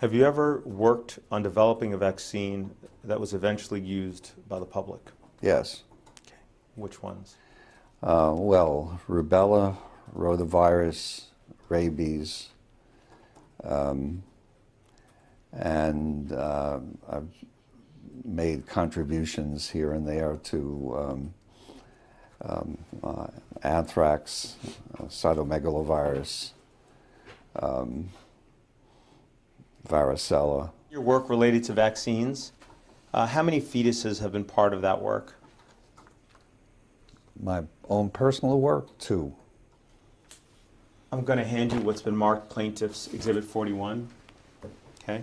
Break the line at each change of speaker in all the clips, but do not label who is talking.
Have you ever worked on developing a vaccine that was eventually used by the public?
Yes.
Okay. Which ones?
Well, rubella, rotavirus, rabies, and I've made contributions here and there to anthrax, cytomegalovirus, varicella.
Your work related to vaccines, how many fetuses have been part of that work?
My own personal work, 2.
I'm going to hand you what's been marked Plaintiff's Exhibit 41. Okay.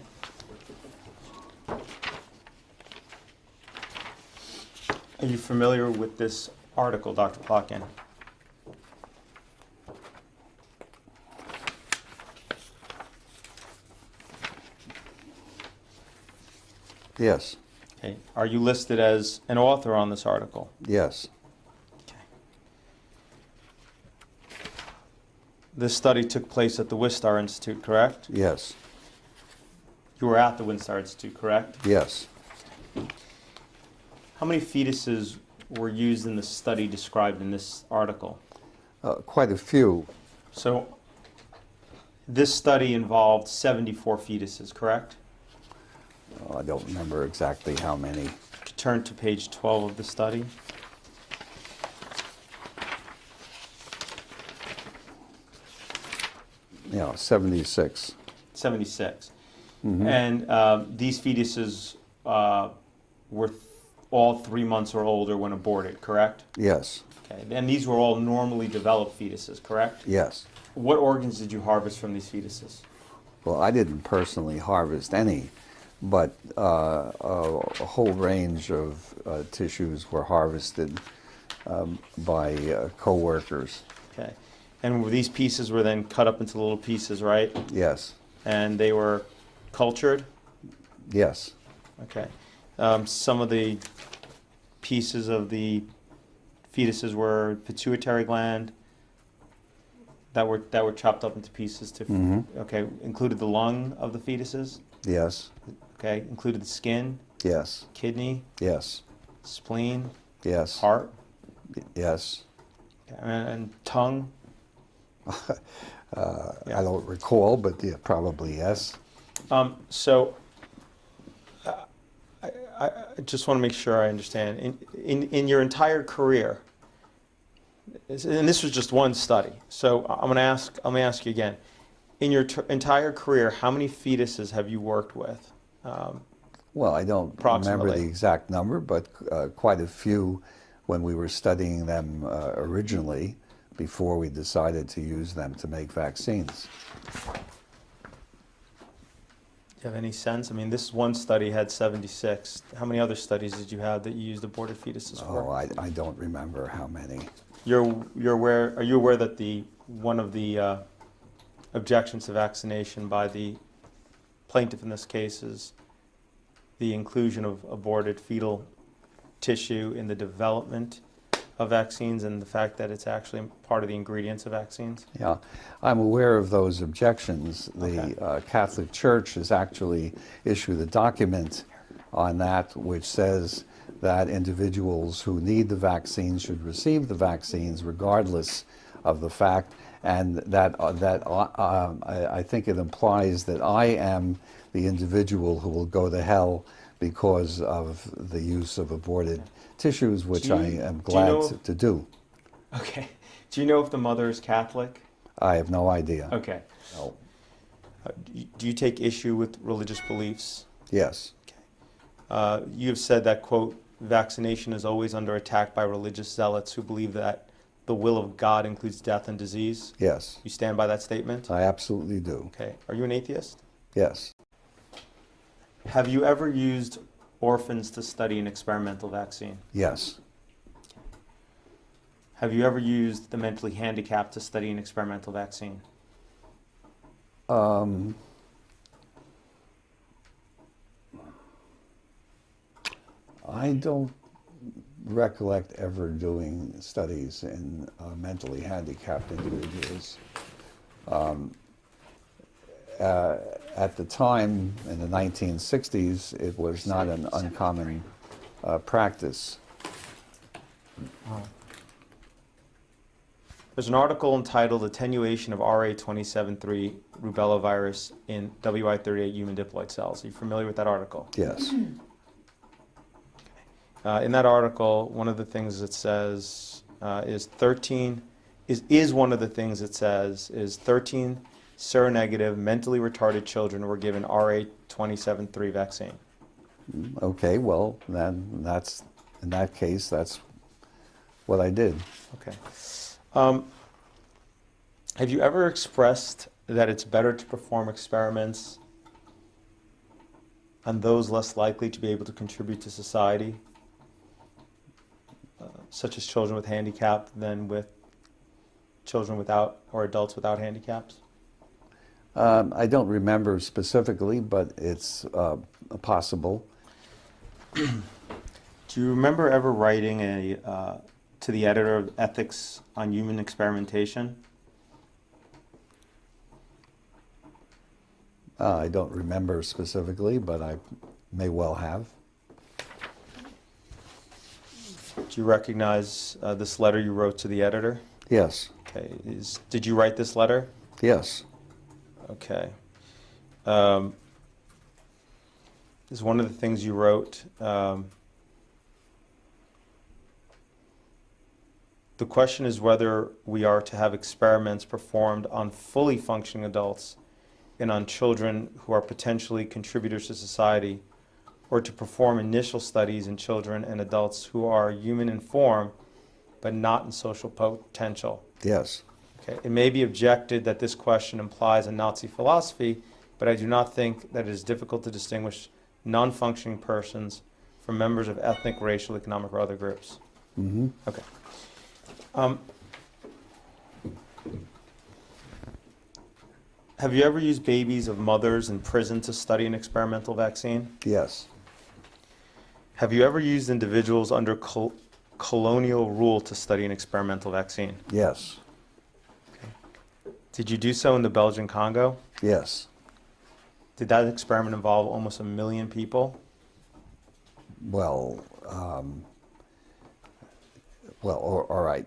Are you familiar with this article, Dr. Plotkin?
Yes.
Okay. Are you listed as an author on this article?
Yes.
Okay. This study took place at the Wistar Institute, correct?
Yes.
You were at the Wistar Institute, correct?
Yes.
How many fetuses were used in the study described in this article?
Quite a few.
So this study involved 74 fetuses, correct?
I don't remember exactly how many.
Turn to page 12 of the study.
Yeah, 76.
76.
Mm-hmm.
And these fetuses were all 3 months or older when aborted, correct?
Yes.
Okay. And these were all normally developed fetuses, correct?
Yes.
What organs did you harvest from these fetuses?
Well, I didn't personally harvest any, but a whole range of tissues were harvested by co-workers.
Okay. And these pieces were then cut up into little pieces, right?
Yes.
And they were cultured?
Yes.
Okay. Some of the pieces of the fetuses were pituitary gland that were chopped up into pieces to okay, included the lung of the fetuses?
Yes.
Okay, included the skin,
Yes.
kidney,
Yes.
spleen,
Yes.
heart,
Yes.
okay, and tongue.
I don't recall, but yeah, probably yes.
So I just want to make sure I understand. In your entire career, and this was just one study, so I'm going to ask you again. In your entire career, how many fetuses have you worked with?
Well, I don't remember the exact number, but quite a few when we were studying them originally, before we decided to use them to make vaccines.
Do you have any sense? I mean, this one study had 76. How many other studies did you have that you used aborted fetuses for?
Oh, I don't remember how many.
You're aware? Are you aware that one of the objections to vaccination by the plaintiff in this case is the inclusion of aborted fetal tissue in the development of vaccines and the fact that it's actually part of the ingredients of vaccines?
Yeah, I'm aware of those objections.
Okay.
The Catholic Church has actually issued a document on that which says that individuals who need the vaccines should receive the vaccines regardless of the fact, and that I think it implies that I am the individual who will go to hell because of the use of aborted tissues, which I am glad to do.
Okay. Do you know if the mother is Catholic?
I have no idea.
Okay.
No.
Do you take issue with religious beliefs?
Yes.
Okay. You have said that, quote, vaccination is always under attack by religious zealots who believe that the will of God includes death and disease.
Yes.
You stand by that statement?
I absolutely do.
Okay. Are you an atheist?
Yes.
Have you ever used orphans to study an experimental vaccine?
Yes.
Have you ever used the mentally handicapped to study an experimental vaccine?
I don't recollect ever doing studies in mentally handicapped individuals. at the time, in the 1960s, it was not an uncommon practice.
There's an article entitled Attenuation of RA27.3 Rubella Virus in WI38 Human Diploid Cells. Are you familiar with that article?
Yes.
In that article, one of the things it says is 13 seronegative, mentally retarded children were given RA27.3 vaccine.
Okay, well, then that's, in that case, that's what I did.
Okay. Have you ever expressed that it's better to perform experiments on those less likely to be able to contribute to society, such as children with handicap, than with children without or adults without handicaps?
I don't remember specifically, but it's possible.
Do you remember ever writing to the editor of Ethics on Human Experimentation?
I don't remember specifically, but I may well have.
Do you recognize this letter you wrote to the editor?
Yes.
Okay. Did you write this letter?
Yes.
Okay. Is one of the things you wrote, the question is whether we are to have experiments performed on fully functioning adults and on children who are potentially contributors to society, or to perform initial studies in children and adults who are human in form but not in social potential.
Yes.
Okay. It may be objected that this question implies a Nazi philosophy, but I do not think that it is difficult to distinguish non-functioning persons from members of ethnic, racial, economic, or other groups.
Mm-hmm.
Okay. Have you ever used babies of mothers in prison to study an experimental vaccine?
Yes.
Have you ever used individuals under colonial rule to study an experimental vaccine?
Yes.
Did you do so in the Belgian Congo?
Yes.
Did that experiment involve almost 1 million people?
Well, all right.